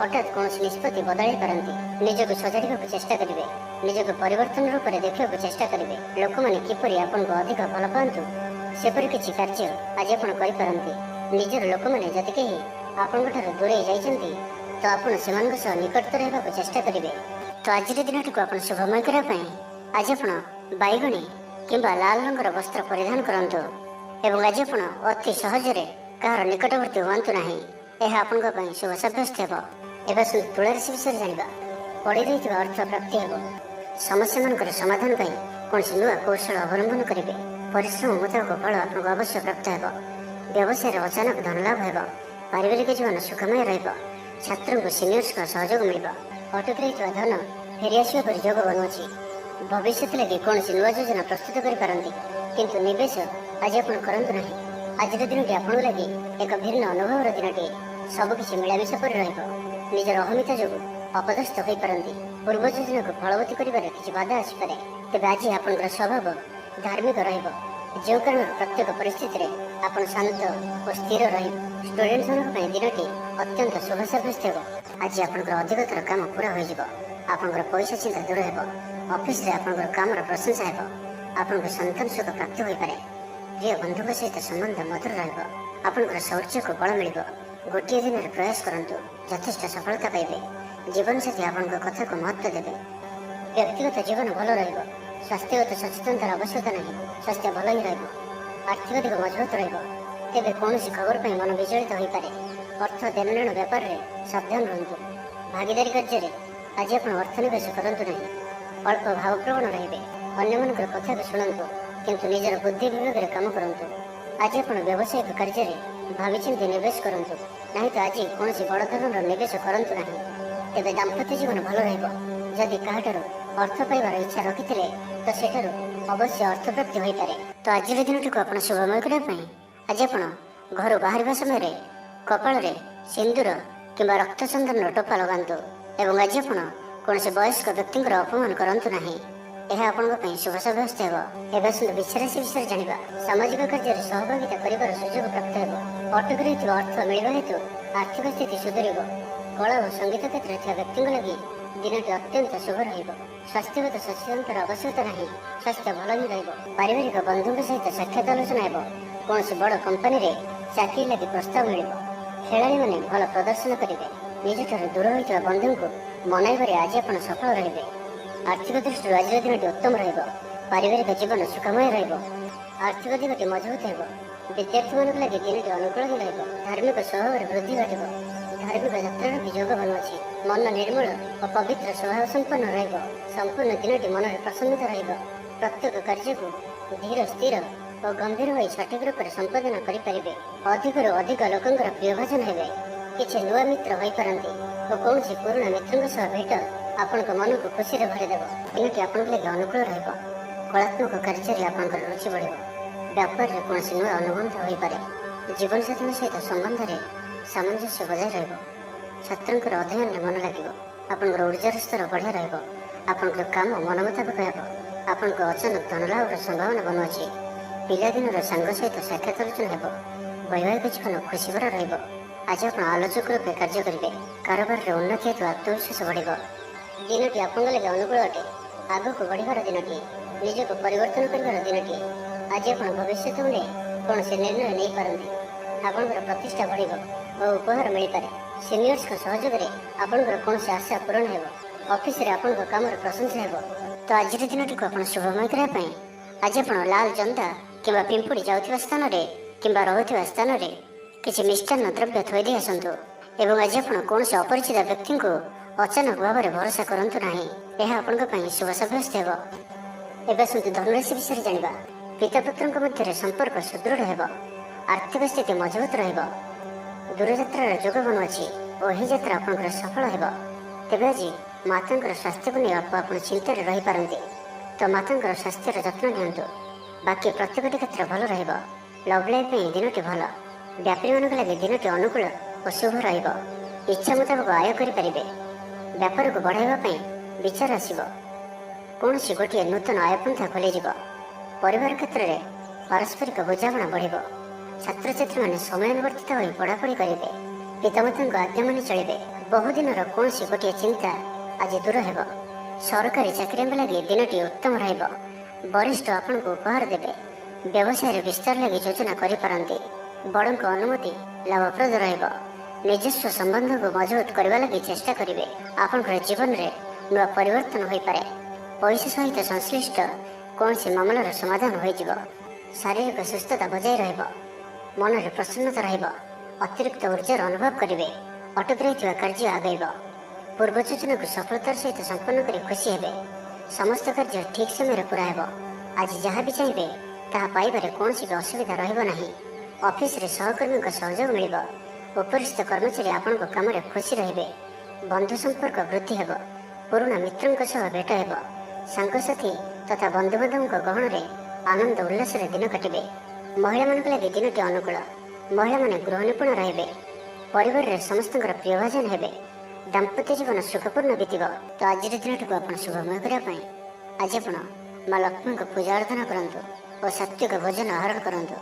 ହଠାତ୍ କୌଣସି ନିଷ୍ପତ୍ତି ବଦଳାଇ ପାରନ୍ତି। ନିଜକୁ ସଜାଡ଼ିବାକୁ ଚେଷ୍ଟା କରିବେ। ନିଜକୁ ପରିବର୍ତ୍ତନ ରୂପରେ ଦେଖିବାକୁ ଚେଷ୍ଟା କରିବେ। ଲୋକମାନେ କିପରି ଆପଣଙ୍କୁ ଅଧିକ ଭଲ ପାଆନ୍ତୁ ସେପରି କିଛି କାର୍ଯ୍ୟ ଆଜି ଆପଣ କରିପାରନ୍ତି। ନିଜର ଲୋକମାନେ ଯଦି କେହି ଆପଣଙ୍କଠାରୁ ଦୂରେଇ ଯାଇଛନ୍ତି ତ ଆପଣ ସେମାନଙ୍କ ସହ ନିକଟତର ହେବାକୁ ଚେଷ୍ଟା କରିବେ। ତ ଆଜିର ଦିନଟିକୁ ଆପଣ ଶୁଭମୟ କରିବା ପାଇଁ ଆଜି ଆପଣ ବାଇଗଣୀ କିମ୍ବା ଲାଲ ରଙ୍ଗର ବସ୍ତ୍ର ପରିଧାନ କରନ୍ତୁ ଏବଂ ଆଜି ଆପଣ ଅତି ସହଜରେ କାହାର ନିକଟବର୍ତ୍ତୀ ହୁଅନ୍ତୁ ନାହିଁ। ଏହା ଆପଣଙ୍କ ପାଇଁ ଶୁଭ ସାବ୍ୟସ୍ତ ହେବ। ଏବେ ଆସନ୍ତୁ ତୁଳା ରାଶି ବିଷୟରେ ଜାଣିବା। ପଡ଼ି ରହିଥିବା ଅର୍ଥ ପ୍ରାପ୍ତି ହେବ। ସମସ୍ୟାମାନଙ୍କର ସମାଧାନ ପାଇଁ କୌଣସି ନୂଆ କୌଶଳ ଅବଲମ୍ବନ କରିବେ। ପରିଶ୍ରମ ମୁତାବକ ଫଳ ଆପଣଙ୍କୁ ଅବଶ୍ୟ ପ୍ରାପ୍ତ ହେବ। ବ୍ୟବସାୟରେ ଅଚାନକ ଧନଲାଭ ହେବ। ପାରିବାରିକ ଜୀବନ ସୁଖମୟ ରହିବ। ଛାତ୍ରଙ୍କୁ ସିନିୟର୍ସଙ୍କ ସହଯୋଗ ମିଳିବ। ଅଟକି ରହିଥିବା ଧନ ଫେରିଆସିବା ପରି ଯୋଗ ବନୁଅଛି। ଭବିଷ୍ୟତ ଲାଗି କୌଣସି ନୂଆ ଯୋଜନା ପ୍ରସ୍ତୁତ କରିପାରନ୍ତି କିନ୍ତୁ ନିବେଶ ଆଜି ଆପଣ କରନ୍ତୁ ନାହିଁ। ଆଜିର ଦିନଟି ଆପଣଙ୍କ ଲାଗି ଏକ ଭିନ୍ନ ଅନୁଭବର ଦିନଟିଏ। ସବୁକିଛି ମିଳାମିଶା ପରି ରହିବ। ନିଜର ଅହମିକା ଯୋଗୁଁ ଅପଦସ୍ଥ ହୋଇପାରନ୍ତି। ପୂର୍ବ ଯୋଜନାକୁ ଫଳବତୀ କରିବାରେ କିଛି ବାଧା ଆସିପାରେ। ତେବେ ଆଜି ଆପଣଙ୍କର ସ୍ୱଭାବ ଧାର୍ମିକ ରହିବ। ଯେଉଁ କାରଣରୁ ପ୍ରତ୍ୟେକ ପରିସ୍ଥିତିରେ ଆପଣ ଶାନ୍ତ ଓ ସ୍ଥିର ରହିବେ। ଷ୍ଟୁଡେଣ୍ଟମାନଙ୍କ ପାଇଁ ଦିନଟି ଅତ୍ୟନ୍ତ ଶୁଭ ସାବ୍ୟସ୍ତ ହେବ। ଆଜି ଆପଣଙ୍କର ଅଧିକତର କାମ ପୁରା ହୋଇଯିବ। ଆପଣଙ୍କର ପଇସା ଚିନ୍ତା ଦୂର ହେବ। ଅଫିସରେ ଆପଣଙ୍କର କାମର ପ୍ରଶଂସା ହେବ। ଆପଣଙ୍କୁ ସନ୍ତାନ ସୁଖ ପ୍ରାପ୍ତ ହୋଇପାରେ। ପ୍ରିୟ ବନ୍ଧୁଙ୍କ ସହିତ ସମ୍ବନ୍ଧ ମଧୁର ରହିବ। ଆପଣଙ୍କର ଶୌର୍ଯ୍ୟକୁ ବଳ ମିଳିବ। ଗୋଟିଏ ଦିନରେ ପ୍ରୟାସ କରନ୍ତୁ। ଯଥେଷ୍ଟ ସଫଳତା ପାଇବେ। ଜୀବନସାଥୀ ଆପଣଙ୍କ କଥାକୁ ମହତ୍ତ୍ୱ ଦେବେ। ବ୍ୟକ୍ତିଗତ ଜୀବନ ଭଲ ରହିବ। ସ୍ୱାସ୍ଥ୍ୟଗତ ସଚେତନତାର ଆବଶ୍ୟକତା ନାହିଁ। ସ୍ୱାସ୍ଥ୍ୟ ଭଲ ହିଁ ରହିବ। ଆର୍ଥିକ ଦିଗ ମଜବୁତ ରହିବ। ତେବେ କୌଣସି ଖବର ପାଇଁ ମନ ବିଚଳିତ ହୋଇପାରେ। ଅର୍ଥ ଦେଣନେଣ ବ୍ୟାପାରରେ ସାବଧାନ ରୁହନ୍ତୁ। ଭାଗିଦାରୀ କାର୍ଯ୍ୟରେ ଆଜି ଆପଣ ଅର୍ଥ ନିବେଶ କରନ୍ତୁ ନାହିଁ। ଅଳ୍ପ ଭାବପ୍ରବଣ ରହିବେ। ଅନ୍ୟମାନଙ୍କର କଥାକୁ ଶୁଣନ୍ତୁ କିନ୍ତୁ ନିଜର ବୁଦ୍ଧି ବିବେକରେ କାମ କରନ୍ତୁ। ଆଜି ଆପଣ ବ୍ୟବସାୟିକ କାର୍ଯ୍ୟରେ ଭାବିଚିନ୍ତି ନିବେଶ କରନ୍ତୁ ନାହିଁ ତ ଆଜି କୌଣସି ବଡ଼ ଧରଣର ନିବେଶ କରନ୍ତୁ ନାହିଁ। ତେବେ ଦାମ୍ପତ୍ୟ ଜୀବନ ଭଲ ରହିବ। ଯଦି କାହାଠାରୁ ଅର୍ଥ ପାଇବାର ଇଚ୍ଛା ରଖିଥିଲେ ତ ସେଠାରୁ ଅବଶ୍ୟ ଅର୍ଥପ୍ରାପ୍ତି ହୋଇପାରେ। ତ ଆଜିର ଦିନଟିକୁ ଆପଣ ଶୁଭମୟ କରିବା ପାଇଁ ଆଜି ଆପଣ ଘରୁ ବାହାରିବା ସମୟରେ କପାଳରେ ସିନ୍ଦୁର କିମ୍ବା ରକ୍ତ ଚନ୍ଦନର ଟୋପା ଲଗାନ୍ତୁ ଏବଂ ଆଜି ଆପଣ କୌଣସି ବୟସ୍କ ବ୍ୟକ୍ତିଙ୍କର ଅପମାନ କରନ୍ତୁ ନାହିଁ। ଏହା ଆପଣଙ୍କ ପାଇଁ ଶୁଭ ସାବ୍ୟସ୍ତ ହେବ। ଏବେ ଆସନ୍ତୁ ବୃଷ ରାଶି ବିଷୟରେ ଜାଣିବା। ସାମାଜିକ କାର୍ଯ୍ୟରେ ସହଭାଗିତା କରିବାର ସୁଯୋଗ ପ୍ରାପ୍ତ ହେବ। ଅଟକି ରହିଥିବା ଅର୍ଥ ମିଳିବା ହେତୁ ଆର୍ଥିକ ସ୍ଥିତି ସୁଧରିବ। କଳା ଓ ସଙ୍ଗୀତ କ୍ଷେତ୍ରରେ ଥିବା ବ୍ୟକ୍ତିଙ୍କ ଲାଗି ଦିନଟି ଅତ୍ୟନ୍ତ ଶୁଭ ରହିବ। ସ୍ୱାସ୍ଥ୍ୟଗତ ସଚେତନତାର ଆବଶ୍ୟକତା ନାହିଁ। ସ୍ୱାସ୍ଥ୍ୟ ଭଲ ହିଁ ରହିବ। ପାରିବାରିକ ବନ୍ଧୁଙ୍କ ସହିତ ସାକ୍ଷାତ ଆଲୋଚନା ହେବ। କୌଣସି ବଡ଼ କମ୍ପାନୀରେ ଚାକିରି ଲାଗି ପ୍ରସ୍ତାବ ମିଳିବ। ଖେଳାଳିମାନେ ଭଲ ପ୍ରଦର୍ଶନ କରିବେ। ନିଜଠାରୁ ଦୂର ହୋଇଥିବା ବନ୍ଧୁଙ୍କୁ ମନାଇବାରେ ଆଜି ଆପଣ ସଫଳ ରହିବେ। ଆର୍ଥିକ ଦୃଷ୍ଟିରୁ ଆଜିର ଦିନଟି ଉତ୍ତମ ରହିବ। ପାରିବାରିକ ଜୀବନ ସୁଖମୟ ରହିବ। ଆର୍ଥିକ ଦିଗଟି ମଜବୁତ ହେବ। ବିଦ୍ୟାର୍ଥୀମାନଙ୍କ ଲାଗି ଦିନଟି ଅନୁକୂଳ ହିଁ ରହିବ। ଧାର୍ମିକ ସ୍ୱଭାବରେ ବୃଦ୍ଧି ଘଟିବ। ଧାର୍ମିକ ଯାତ୍ରାର ବି ଯୋଗ ବନୁଅଛି। ମନ ନିର୍ମଳ ଓ ପବିତ୍ର ସ୍ୱଭାବ ସମ୍ପନ୍ନ ରହିବ। ସମ୍ପୂର୍ଣ୍ଣ ଦିନଟି ମନରେ ପ୍ରସନ୍ନତା ରହିବ। ପ୍ରତ୍ୟେକ କାର୍ଯ୍ୟକୁ ଧୀର ସ୍ଥିର ଓ ଗମ୍ଭୀର ହୋଇ ସଠିକ ରୂପରେ ସମ୍ପାଦନ କରିପାରିବେ। ଅଧିକରୁ ଅଧିକ ଲୋକଙ୍କର ପ୍ରିୟଭାଜନ ହେବେ। କିଛି ନୂଆ ମିତ୍ର ହୋଇପାରନ୍ତି ଓ କୌଣସି ପୁରୁଣା ମିତ୍ରଙ୍କ ସହ ଭେଟ ଆପଣଙ୍କ ମନକୁ ଖୁସିରେ ଭରିଦେବ। ଦିନଟି ଆପଣଙ୍କ ଲାଗି ଅନୁକୂଳ ରହିବ। କଳାତ୍ମକ କାର୍ଯ୍ୟରେ ଆପଣଙ୍କର ରୁଚି ବଢ଼ିବ। ବ୍ୟାପାରରେ କୌଣସି ନୂଆ ଅନୁବନ୍ଧ ହୋଇପାରେ। ଜୀବନସାଥୀଙ୍କ ସହିତ ସମ୍ବନ୍ଧରେ ସାମଞ୍ଜସ୍ୟ ବଜାୟ ରହିବ। ଛାତ୍ରଙ୍କର ଅଧ୍ୟୟନରେ ମନ ଲାଗିବ। ଆପଣଙ୍କର ଉର୍ଜାର ସ୍ତର ବଢ଼ିଆ ରହିବ। ଆପଣଙ୍କର କାମ ମନ ମୁତାବକ ହେବ। ଆପଣଙ୍କ ଅଚାନକ ଧନଲାଭର ସମ୍ଭାବନା ବନୁଅଛି। ପିଲାଦିନର ସାଙ୍ଗ ସହିତ ସାକ୍ଷାତ ଆଲୋଚନା ହେବ। ବୈବାହିକ ଜୀବନ ଖୁସି ଭରା ରହିବ। ଆଜି ଆପଣ ଆଲୋଚକ ରୂପେ କାର୍ଯ୍ୟ କରିବେ। କାରବାରରେ ଉନ୍ନତି ହେତୁ ଆତ୍ମବିଶ୍ୱାସ ବଢ଼ିବ। ଦିନଟି ଆପଣଙ୍କ ଲାଗି ଅନୁକୂଳ ଅଟେ। ଆଗକୁ ବଢ଼ିବାର ଦିନଟିଏ, ନିଜକୁ ପରିବର୍ତ୍ତନ କରିବାର ଦିନଟିଏ। ଆଜି ଆପଣ ଭବିଷ୍ୟତ ନେଇ କୌଣସି ନିର୍ଣ୍ଣୟ ନେଇପାରନ୍ତି। ଆପଣଙ୍କର ପ୍ରତିଷ୍ଠା ବଢ଼ିବ ଓ ଉପହାର ମିଳିପାରେ। ସିନିୟର୍ସଙ୍କ ସହଯୋଗରେ ଆପଣଙ୍କର କୌଣସି ଆଶା ପୂରଣ ହେବ। ଅଫିସରେ ଆପଣଙ୍କ କାମର ପ୍ରଶଂସା ହେବ। ତ ଆଜିର ଦିନଟିକୁ ଆପଣ ଶୁଭମୟ କରିବା ପାଇଁ ଆଜି ଆପଣ ଲାଲ ଜନ୍ଦା କିମ୍ବା ପିମ୍ପୁଡ଼ି ଯାଉଥିବା ସ୍ଥାନରେ କିମ୍ବା ରହୁଥିବା ସ୍ଥାନରେ କିଛି ମିଷ୍ଟାନ୍ନ ଦ୍ରବ୍ୟ ଥୋଇ ଦେଇ ଆସନ୍ତୁ। ଏବଂ ଆଜି ଆପଣ କୌଣସି ଅପରିଚିତ ବ୍ୟକ୍ତିଙ୍କୁ ଅଚାନକ ଭାବରେ ଭରସା କରନ୍ତୁ ନାହିଁ। ଏହା ଆପଣଙ୍କ ପାଇଁ ଶୁଭ ସାବ୍ୟସ୍ତ ହେବ। ଏବେ ଆସନ୍ତୁ ଧନୁରାଶି ବିଷୟରେ ଜାଣିବା। ପିତାପୁତ୍ରଙ୍କ ମଧ୍ୟରେ ସମ୍ପର୍କ ସୁଦୃଢ଼ ହେବ। ଆର୍ଥିକ ସ୍ଥିତି ମଜବୁତ ରହିବ। ଦୂରଯାତ୍ରାର ଯୋଗ ବନୁଅଛି ଓ ଏହି ଯାତ୍ରା ଆପଣଙ୍କର ସଫଳ ହେବ। ତେବେ ଆଜି ମାତାଙ୍କର ସ୍ୱାସ୍ଥ୍ୟକୁ ନେଇ ଅଳ୍ପ ଆପଣ ଚିନ୍ତାରେ ରହିପାରନ୍ତି। ତ ମାତାଙ୍କର ସ୍ୱାସ୍ଥ୍ୟର ଯତ୍ନ ନିଅନ୍ତୁ। ବାକି ପ୍ରତ୍ୟେକଟି କ୍ଷେତ୍ର ଭଲ ରହିବ। ଲଭ୍ ଲାଇଫ୍ ପାଇଁ ଦିନଟି ଭଲ। ବ୍ୟାପାରୀମାନଙ୍କ ଲାଗି ଦିନଟି ଅନୁକୂଳ ଓ ଶୁଭ ରହିବ। ଇଚ୍ଛା ମୁତାବକ ଆୟ କରିପାରିବେ। ବ୍ୟାପାରକୁ ବଢ଼ାଇବା ପାଇଁ ବିଚାର ଆସିବ। କୌଣସି ଗୋଟିଏ ନୂତନ ଆୟପନ୍ଥା ଖୋଲିଯିବ। ପରିବାର କ୍ଷେତ୍ରରେ ପାରସ୍ପରିକ ବୁଝାମଣା ବଢ଼ିବ। ଛାତ୍ରଛାତ୍ରୀମାନେ ସମୟାନୁବର୍ତ୍ତିତ ହୋଇ ପଢ଼ାପଢ଼ି କରିବେ। ପିତାମାତାଙ୍କ ଆଜ୍ଞା ମାନି ଚଳିବେ। ବହୁଦିନର କୌଣସି ଗୋଟିଏ ଚିନ୍ତା ଆଜି ଦୂର ହେବ। ସରକାରୀ ଚାକିରିଙ୍କ ଲାଗି ଦିନଟି ଉତ୍ତମ ରହିବ। ବରିଷ୍ଠ ଆପଣଙ୍କୁ ଉପହାର ଦେବେ। ବ୍ୟବସାୟରେ ବିସ୍ତାର ଲାଗି ଯୋଜନା କରିପାରନ୍ତି। ବଡ଼ଙ୍କ ଅନୁମତି ଲାଭପ୍ରଦ ରହିବ। ନିଜସ୍ୱ ସମ୍ବନ୍ଧକୁ ମଜବୁତ କରିବା ଲାଗି ଚେଷ୍ଟା କରିବେ। ଆପଣଙ୍କର ଜୀବନରେ ନୂଆ ପରିବର୍ତ୍ତନ ହୋଇପାରେ। ପଇସା ସହିତ ସଂଶ୍ଳିଷ୍ଟ କୌଣସି ମାମଲାର ସମାଧାନ ହୋଇଯିବ। ଶାରୀରିକ ସୁସ୍ଥତା ବଜାୟ ରହିବ। ମନରେ ପ୍ରସନ୍ନତା ରହିବ। ଅତିରିକ୍ତ ଉର୍ଜାର ଅନୁଭବ କରିବେ। ଅଟକି ରହିଥିବା କାର୍ଯ୍ୟ ଆଗେଇବ। ପୂର୍ବ ଯୋଜନାକୁ ସଫଳତାର ସହିତ ସମ୍ପନ୍ନ କରି ଖୁସି ହେବେ। ସମସ୍ତ କାର୍ଯ୍ୟ ଠିକ୍ ସମୟରେ ପୁରା ହେବ। ଆଜି ଯାହା ବି ଚାହିଁବେ ତାହା ପାଇବାରେ କୌଣସି ବି ଅସୁବିଧା ରହିବ ନାହିଁ। ଅଫିସରେ ସହକର୍ମୀଙ୍କ ସହଯୋଗ ମିଳିବ। ଉପରିସ୍ଥ କର୍ମଚାରୀ ଆପଣଙ୍କ କାମରେ ଖୁସି ରହିବେ। ବନ୍ଧୁ ସମ୍ପର୍କ ବୃଦ୍ଧି ହେବ। ପୁରୁଣା ମିତ୍ରଙ୍କ ସହ ଭେଟ ହେବ। ସାଙ୍ଗସାଥୀ ତଥା ବନ୍ଧୁବାନ୍ଧବଙ୍କ ଗହଣରେ ଆନନ୍ଦ ଉଲ୍ଲାସରେ ଦିନ କାଟିବେ। ମହିଳାମାନଙ୍କ ଲାଗି ଦିନଟି ଅନୁକୂଳ। ମହିଳାମାନେ ଗୃହ ନିପୁଣ ରହିବେ। ପରିବାରରେ ସମସ୍ତଙ୍କର ପ୍ରିୟଭାଜନ ହେବେ। ଦାମ୍ପତ୍ୟ ଜୀବନ ସୁଖପୂର୍ଣ୍ଣ ବିତିବ। ତ ଆଜିର ଦିନଟିକୁ ଆପଣ ଶୁଭମୟ କରିବା ପାଇଁ ଆଜି ଆପଣ ମା ଲକ୍ଷ୍ମୀଙ୍କ ପୂଜା ଆରାଧନା କରନ୍ତୁ ଓ ସାତ୍ୱିକ ଭୋଜନ ଆହରଣ କରନ୍ତୁ।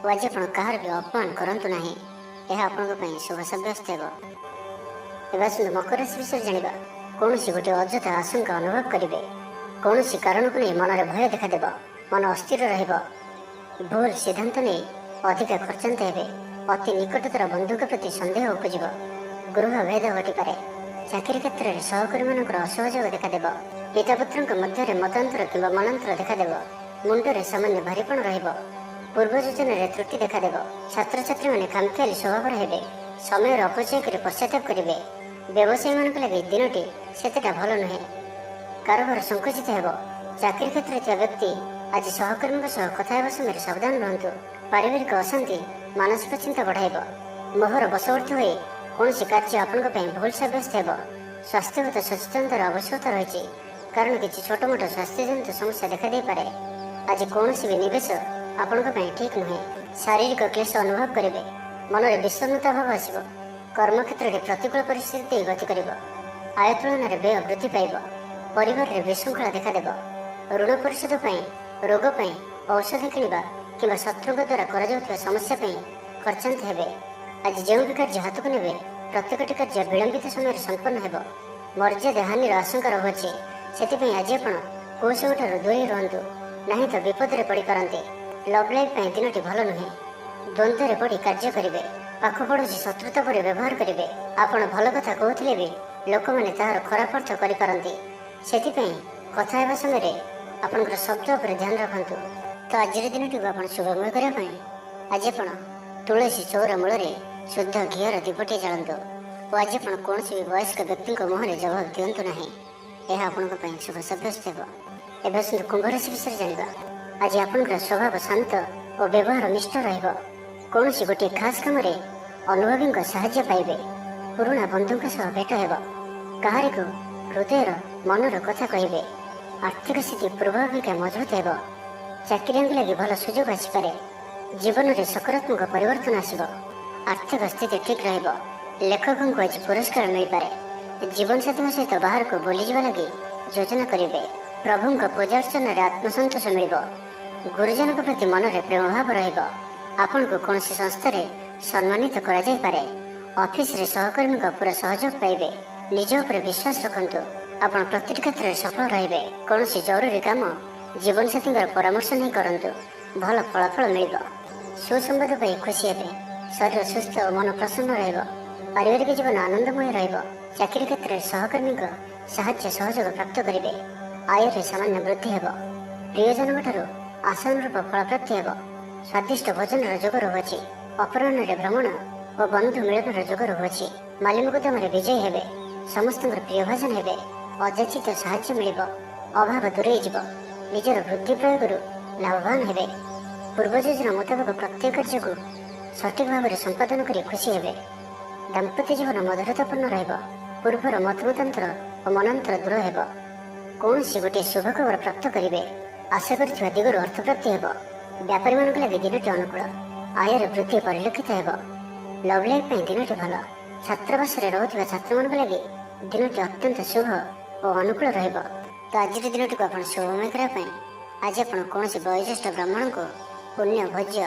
ଓ ଆଜି ଆପଣ କାହାର ବି ଅପମାନ କରନ୍ତୁ ନାହିଁ। ଏହା ଆପଣଙ୍କ ପାଇଁ ଶୁଭ ସାବ୍ୟସ୍ତ ହେବ। ଏବେ ଆସନ୍ତୁ ମକର ରାଶି ବିଷୟରେ ଜାଣିବା। କୌଣସି ଗୋଟିଏ ଅଯଥା ଆଶଙ୍କା ଅନୁଭବ କରିବେ। କୌଣସି କାରଣକୁ ନେଇ ମନରେ ଭୟ ଦେଖାଦେବ। ମନ ଅସ୍ଥିର ରହିବ। ଭୁଲ ସିଦ୍ଧାନ୍ତ ନେଇ ଅଧିକା ଖର୍ଚ୍ଚାନ୍ତ ହେବେ। ଅତି ନିକଟତର ବନ୍ଧୁଙ୍କ ପ୍ରତି ସନ୍ଦେହ ଉପୁଜିବ। ଗୃହ ଭେଦ ଘଟିପାରେ। ଚାକିରି କ୍ଷେତ୍ରରେ ସହକର୍ମୀମାନଙ୍କର ଅସହଯୋଗ ଦେଖାଦେବ। ପିତାପୁତ୍ରଙ୍କ ମଧ୍ୟରେ ମତାନ୍ତର କିମ୍ବା ମନାନ୍ତର ଦେଖାଦେବ। ମୁଣ୍ଡରେ ସାମାନ୍ୟ ଭାରିପଣ ରହିବ। ପୂର୍ବ ଯୋଜନାରେ ତ୍ରୁଟି ଦେଖାଦେବ। ଛାତ୍ରଛାତ୍ରୀମାନେ ଖାମଖିଆଲି ସ୍ୱଭାବର ହେବେ। ସମୟର ଅପଚୟ କରି ପଶ୍ଚାତାପ କରିବେ। ବ୍ୟବସାୟୀମାନଙ୍କ ଲାଗି ଦିନଟି ସେତେଟା ଭଲ ନୁହେଁ। କାରବାର ସଂକୁଚିତ ହେବ। ଚାକିରି କ୍ଷେତ୍ରରେ ଥିବା ବ୍ୟକ୍ତି ଆଜି ସହକର୍ମୀଙ୍କ ସହ କଥା ହେବା ସମୟରେ ସାବଧାନ ରୁହନ୍ତୁ। ପାରିବାରିକ ଅଶାନ୍ତି ମାନସିକ ଚିନ୍ତା ବଢ଼ାଇବ। ମୋହର ବଶବର୍ତ୍ତୀ ହୋଇ କୌଣସି କାର୍ଯ୍ୟ ଆପଣଙ୍କ ପାଇଁ ଭୁଲ ସାବ୍ୟସ୍ତ ହେବ। ସ୍ୱାସ୍ଥ୍ୟଗତ ସଚେତନତାର ଆବଶ୍ୟକତା ରହିଛି, କାରଣ କିଛି ଛୋଟମୋଟ ସ୍ୱାସ୍ଥ୍ୟଜନିତ ସମସ୍ୟା ଦେଖାଦେଇପାରେ। ଆଜି କୌଣସି ବି ନିବେଶ ଆପଣଙ୍କ ପାଇଁ ଠିକ୍ ନୁହେଁ। ଶାରୀରିକ କ୍ଲେଶ ଅନୁଭବ କରିବେ। ମନରେ ବିଷଣ୍ଣତା ଭାବ ଆସିବ। କର୍ମକ୍ଷେତ୍ରରେ ପ୍ରତିକୂଳ ପରିସ୍ଥିତି ଦେଇ ଗତି କରିବ। ଆୟ ତୁଳନାରେ ବ୍ୟୟ ବୃଦ୍ଧି ପାଇବ। ପରିବାରରେ ବିଶୃଙ୍ଖଳା ଦେଖାଦେବ। ଋଣ ପରିଶୋଧ ପାଇଁ, ରୋଗ ପାଇଁ ଔଷଧ କିଣିବା କିମ୍ବା ଶତ୍ରୁଙ୍କ ଦ୍ୱାରା କରାଯାଉଥିବା ସମସ୍ୟା ପାଇଁ ଖର୍ଚ୍ଚାନ୍ତ ହେବେ। ଆଜି ଯେଉଁ ବି କାର୍ଯ୍ୟ ହାତକୁ ନେବେ ପ୍ରତ୍ୟେକଟି କାର୍ଯ୍ୟ ବିଳମ୍ବିତ ସମୟରେ ସମ୍ପନ୍ନ ହେବ। ମର୍ଯ୍ୟାଦା ହାନିର ଆଶଙ୍କା ରହୁଅଛି। ସେଥିପାଇଁ ଆଜି ଆପଣ କୌଶଳଠାରୁ ଦୂରେଇ ରୁହନ୍ତୁ, ନାହିଁ ତ ବିପଦରେ ପଡ଼ିପାରନ୍ତି। ଲଭ୍ ଲାଇଫ୍ ପାଇଁ ଦିନଟି ଭଲ ନୁହେଁ। ଦ୍ୱନ୍ଦ୍ୱରେ ପଡ଼ି କାର୍ଯ୍ୟ କରିବେ। ପାଖ ପଡ଼ୋଶୀ ଶତ୍ରୁତା ପରି ବ୍ୟବହାର କରିବେ। ଆପଣ ଭଲ କଥା କହୁଥିଲେ ବି ଲୋକମାନେ ତାହାର ଖରାପ ଅର୍ଥ କରିପାରନ୍ତି। ସେଥିପାଇଁ କଥା ହେବା ସମୟରେ ଆପଣଙ୍କର ଶବ୍ଦ ଉପରେ ଧ୍ୟାନ ରଖନ୍ତୁ। ତ ଆଜିର ଦିନଟିକୁ ଆପଣ ଶୁଭମୟ କରିବା ପାଇଁ ଆଜି ଆପଣ ତୁଳସୀ ଚଉରା ମୂଳରେ ଶୁଦ୍ଧ ଘିଅର ଦୀପଟିଏ ଜାଳନ୍ତୁ। ଓ ଆଜି ଆପଣ କୌଣସି ବି ବୟସ୍କ ବ୍ୟକ୍ତିଙ୍କ ମୁହଁରେ ଜବାବ ଦିଅନ୍ତୁ ନାହିଁ। ଏହା ଆପଣଙ୍କ ପାଇଁ ଶୁଭ ସାବ୍ୟସ୍ତ ହେବ। ଏବେ ଆସନ୍ତୁ କୁମ୍ଭ ରାଶି ବିଷୟରେ ଜାଣିବା। ଆଜି ଆପଣଙ୍କର ସ୍ୱଭାବ ଶାନ୍ତ ଓ ବ୍ୟବହାର ନିଷ୍ଠ ରହିବ। କୌଣସି ଗୋଟିଏ ଖାସ୍ କାମରେ ଅନୁଭବୀଙ୍କ ସାହାଯ୍ୟ ପାଇବେ। ପୁରୁଣା ବନ୍ଧୁଙ୍କ ସହ ଭେଟ ହେବ। କାହାରିକୁ ହୃଦୟର ମନର କଥା କହିବେ। ଆର୍ଥିକ ସ୍ଥିତି ପୂର୍ବ ଅପେକ୍ଷା ମଜବୁତ ହେବ। ଚାକିରିଆଙ୍କ ଲାଗି ଭଲ ସୁଯୋଗ ଆସିପାରେ। ଜୀବନରେ ସକାରାତ୍ମକ ପରିବର୍ତ୍ତନ ଆସିବ। ଆର୍ଥିକ ସ୍ଥିତି ଠିକ୍ ରହିବ। ଲେଖକଙ୍କୁ ଆଜି ପୁରସ୍କାର ମିଳିପାରେ। ଜୀବନସାଥୀଙ୍କ ସହିତ ବାହାରକୁ ବୁଲିଯିବା ଲାଗି ଯୋଜନା କରିବେ। ପ୍ରଭୁଙ୍କ ପୂଜାର୍ଚ୍ଚନାରେ ଆତ୍ମସନ୍ତୋଷ ମିଳିବ। ଗୁରୁଜନଙ୍କ ପ୍ରତି ମନରେ ପ୍ରେମଭାବ ରହିବ। ଆପଣଙ୍କୁ କୌଣସି ସଂସ୍ଥାରେ ସମ୍ମାନିତ କରାଯାଇପାରେ। ଅଫିସରେ ସହକର୍ମୀଙ୍କ ପୁରା ସହଯୋଗ ପାଇବେ। ନିଜ ଉପରେ ବିଶ୍ୱାସ ରଖନ୍ତୁ। ଆପଣ ପ୍ରତିଟି କ୍ଷେତ୍ରରେ ସଫଳ ରହିବେ। କୌଣସି ଜରୁରୀ କାମ ଜୀବନସାଥୀଙ୍କର ପରାମର୍ଶ ନେଇ କରନ୍ତୁ। ଭଲ ଫଳାଫଳ ମିଳିବ। ସୁସମ୍ବାଦ ପାଇ ଖୁସି ହେବେ। ଶରୀର ସୁସ୍ଥ ଓ ମନ ପ୍ରସନ୍ନ ରହିବ। ପାରିବାରିକ ଜୀବନ ଆନନ୍ଦମୟ ରହିବ। ଚାକିରି କ୍ଷେତ୍ରରେ ସହକର୍ମୀଙ୍କ ସାହାଯ୍ୟ ସହଯୋଗ ପ୍ରାପ୍ତ କରିବେ। ଆୟରେ ସାମାନ୍ୟ ବୃଦ୍ଧି ହେବ। ପ୍ରିୟଜନଙ୍କଠାରୁ ଆଶାନୁରୂପ ଫଳପ୍ରାପ୍ତି ହେବ। ସ୍ୱାଦିଷ୍ଟ ଭୋଜନର ଯୋଗ ରହୁଅଛି। ଅପରାହ୍ନରେ ଭ୍ରମଣ ଓ ବନ୍ଧୁ ମିଳନର ଯୋଗ ରହୁଅଛି। ମାଲିମୁକଦ୍ଦମାରେ ବିଜୟୀ ହେବେ। ସମସ୍ତଙ୍କର ପ୍ରିୟଭାଜନ ହେବେ। ଅଯାଚିତ ସାହାଯ୍ୟ ମିଳିବ। ଅଭାବ ଦୂରେଇ ଯିବ। ନିଜର ବୁଦ୍ଧି ପ୍ରୟୋଗରୁ ଲାଭବାନ ହେବେ। ପୂର୍ବ ଯୋଜନା ମୁତାବକ ପ୍ରତ୍ୟେକ କାର୍ଯ୍ୟକୁ ସଠିକ୍ ଭାବରେ ସମ୍ପାଦନ କରି ଖୁସି ହେବେ। ଦାମ୍ପତ୍ୟ ଜୀବନ ମଧୁରତାପୂର୍ଣ୍ଣ ରହିବ। ପୂର୍ବର ମତମତାନ୍ତର ଓ ମନାନ୍ତର ଦୂର ହେବ। କୌଣସି ଗୋଟିଏ ଶୁଭ ଖବର ପ୍ରାପ୍ତ କରିବେ। ଆଶା କରିଥିବା ଦିଗରୁ ଅର୍ଥପ୍ରାପ୍ତି ହେବ। ବ୍ୟାପାରୀମାନଙ୍କ ଲାଗି ଦିନଟି ଅନୁକୂଳ। ଆୟରେ ବୃଦ୍ଧି ପରିଲକ୍ଷିତ ହେବ। ଲଭ୍ ଲାଇଫ୍ ପାଇଁ ଦିନଟି ଭଲ। ଛାତ୍ରାବାସରେ ରହୁଥିବା ଛାତ୍ରମାନଙ୍କ ଲାଗି ଦିନଟି ଅତ୍ୟନ୍ତ ଶୁଭ ଓ ଅନୁକୂଳ ରହିବ। ତ ଆଜିର ଦିନଟିକୁ ଆପଣ ଶୁଭମୟ କରିବା ପାଇଁ ଆଜି ଆପଣ କୌଣସି ବୟୋଜ୍ୟେଷ୍ଠ ବ୍ରାହ୍ମଣଙ୍କୁ ପୁଣ୍ୟ ଭୋଜ୍ୟ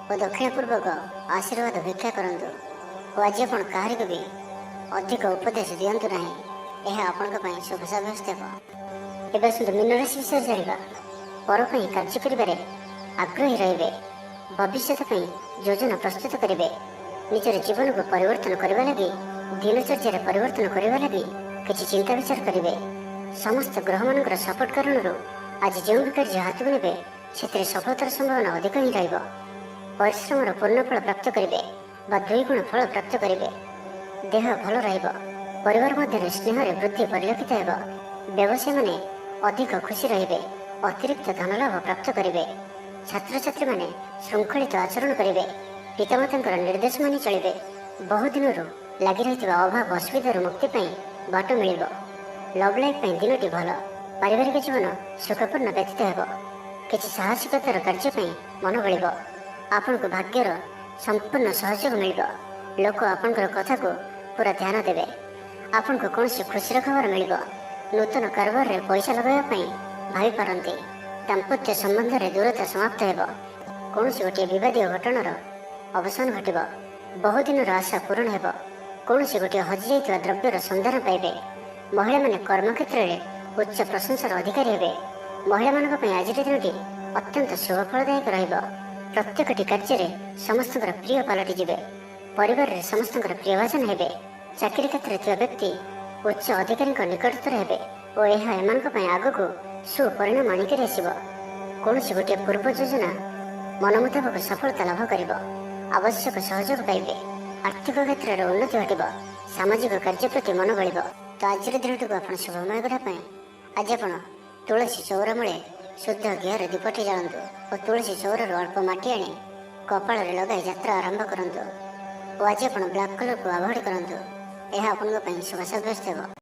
ଓ ଦକ୍ଷିଣପୂର୍ବକ ଆଶୀର୍ବାଦ ଭିକ୍ଷା କରନ୍ତୁ। ଓ ଆଜି ଆପଣ କାହାରିକୁ ବି ଅଧିକ ଉପଦେଶ ଦିଅନ୍ତୁ ନାହିଁ। ଏହା ଆପଣଙ୍କ ପାଇଁ ଶୁଭ ସାବ୍ୟସ୍ତ ହେବ। ଏବେ ଆସନ୍ତୁ ମୀନ ରାଶି ବିଷୟରେ ଜାଣିବା। ପର ପାଇଁ କାର୍ଯ୍ୟ କରିବାରେ ଆଗ୍ରହୀ ରହିବେ। ଭବିଷ୍ୟତ ପାଇଁ ଯୋଜନା ପ୍ରସ୍ତୁତ କରିବେ। ନିଜର ଜୀବନକୁ ପରିବର୍ତ୍ତନ କରିବା ଲାଗି ଦିନଚର୍ଯ୍ୟାରେ ପରିବର୍ତ୍ତନ କରିବା ଲାଗି କିଛି ଚିନ୍ତା ବିଚାର କରିବେ। ସମସ୍ତ ଗ୍ରହମାନଙ୍କର ସପୋର୍ଟ କାରଣରୁ ଆଜି ଯେଉଁ ବି କାର୍ଯ୍ୟ ହାତକୁ ନେବେ ସେଥିରେ ସଫଳତାର ସମ୍ଭାବନା ଅଧିକ ହିଁ ରହିବ। ପରିଶ୍ରମର ପୂର୍ଣ୍ଣ ଫଳ ପ୍ରାପ୍ତ କରିବେ ବା 2 ଗୁଣ ଫଳ ପ୍ରାପ୍ତ କରିବେ। ଦେହ ଭଲ ରହିବ। ପରିବାର ମଧ୍ୟରେ ସ୍ନେହରେ ବୃଦ୍ଧି ପରିଲକ୍ଷିତ ହେବ। ବ୍ୟବସାୟୀମାନେ ଅଧିକ ଖୁସି ରହିବେ। ଅତିରିକ୍ତ ଧନଲାଭ ପ୍ରାପ୍ତ କରିବେ। ଛାତ୍ରଛାତ୍ରୀମାନେ ଶୃଙ୍ଖଳିତ ଆଚରଣ କରିବେ। ପିତାମାତାଙ୍କର ନିର୍ଦ୍ଦେଶ ମାନି ଚଳିବେ। ବହୁଦିନରୁ ଲାଗି ରହିଥିବା ଅଭାବ ଅସୁବିଧାରୁ ମୁକ୍ତି ପାଇଁ ବାଟ ମିଳିବ। ଲଭ୍ ଲାଇଫ୍ ପାଇଁ ଦିନଟି ଭଲ। ପାରିବାରିକ ଜୀବନ ସୁଖପୂର୍ଣ୍ଣ ବ୍ୟତୀତ ହେବ। କିଛି ସାହସିକତାର କାର୍ଯ୍ୟ ପାଇଁ ମନ ବଳିବ। ଆପଣଙ୍କୁ ଭାଗ୍ୟର ସମ୍ପୂର୍ଣ୍ଣ ସହଯୋଗ ମିଳିବ। ଲୋକ ଆପଣଙ୍କର କଥାକୁ ପୁରା ଧ୍ୟାନ ଦେବେ। ଆପଣଙ୍କୁ କୌଣସି ଖୁସିର ଖବର ମିଳିବ। ନୂତନ କାରବାରରେ ପଇସା ଲଗାଇବା ପାଇଁ ଭାବିପାରନ୍ତି। ଦାମ୍ପତ୍ୟ ସମ୍ବନ୍ଧରେ ଦୂରତା ସମାପ୍ତ ହେବ। କୌଣସି ଗୋଟିଏ ବିବାଦୀୟ ଘଟଣାର ଅବସାନ ଘଟିବ। ବହୁଦିନର ଆଶା ପୂରଣ ହେବ। କୌଣସି ଗୋଟିଏ ହଜିଯାଇଥିବା ଦ୍ରବ୍ୟର ସନ୍ଧାନ ପାଇବେ। ମହିଳାମାନେ କର୍ମକ୍ଷେତ୍ରରେ ଉଚ୍ଚ ପ୍ରଶଂସାର ଅଧିକାରୀ ହେବେ। ମହିଳାମାନଙ୍କ ପାଇଁ ଆଜିର ଦିନଟି ଅତ୍ୟନ୍ତ ଶୁଭଫଳଦାୟକ ରହିବ। ପ୍ରତ୍ୟେକଟି କାର୍ଯ୍ୟରେ ସମସ୍ତଙ୍କର ପ୍ରିୟ ପାଲଟିଯିବେ। ପରିବାରରେ ସମସ୍ତଙ୍କର ପ୍ରିୟଭାଜନ ହେବେ। ଚାକିରି କ୍ଷେତ୍ରରେ ଥିବା ବ୍ୟକ୍ତି ଉଚ୍ଚ ଅଧିକାରୀଙ୍କ ନିକଟତର ହେବେ ଓ ଏହା ଏମାନଙ୍କ ପାଇଁ ଆଗକୁ ସୁପରିଣାମ ଆଣିକରି ଆସିବ। କୌଣସି ଗୋଟିଏ ପୂର୍ବ ଯୋଜନା ମନ ମୁତାବକ ସଫଳତା ଲାଭ କରିବ। ଆବଶ୍ୟକ ସହଯୋଗ ପାଇବେ। ଆର୍ଥିକ କ୍ଷେତ୍ରରେ ଉନ୍ନତି ଘଟିବ। ସାମାଜିକ କାର୍ଯ୍ୟ ପ୍ରତି ମନ ବଳିବ। ତ ଆଜିର ଦିନଟିକୁ ଆପଣ ଶୁଭମୟ କରିବା ପାଇଁ ଆଜି ଆପଣ ତୁଳସୀ ଚଉରା ମୂଳେ ଶୁଦ୍ଧ ଘିଅରେ ଦୀପଟି ଜାଳନ୍ତୁ ଓ ତୁଳସୀ ଚଉରାରୁ ଅଳ୍ପ ମାଟି ଆଣି କପାଳରେ ଲଗାଇ ଯାତ୍ରା ଆରମ୍ଭ କରନ୍ତୁ। ଓ ଆଜି ଆପଣ ବ୍ଲାକ୍ କଲର୍କୁ ଆଭଏଡ୍ କରନ୍ତୁ। ଏହା ଆପଣଙ୍କ ପାଇଁ ଶୁଭ ସାବ୍ୟସ୍ତ ହେବ।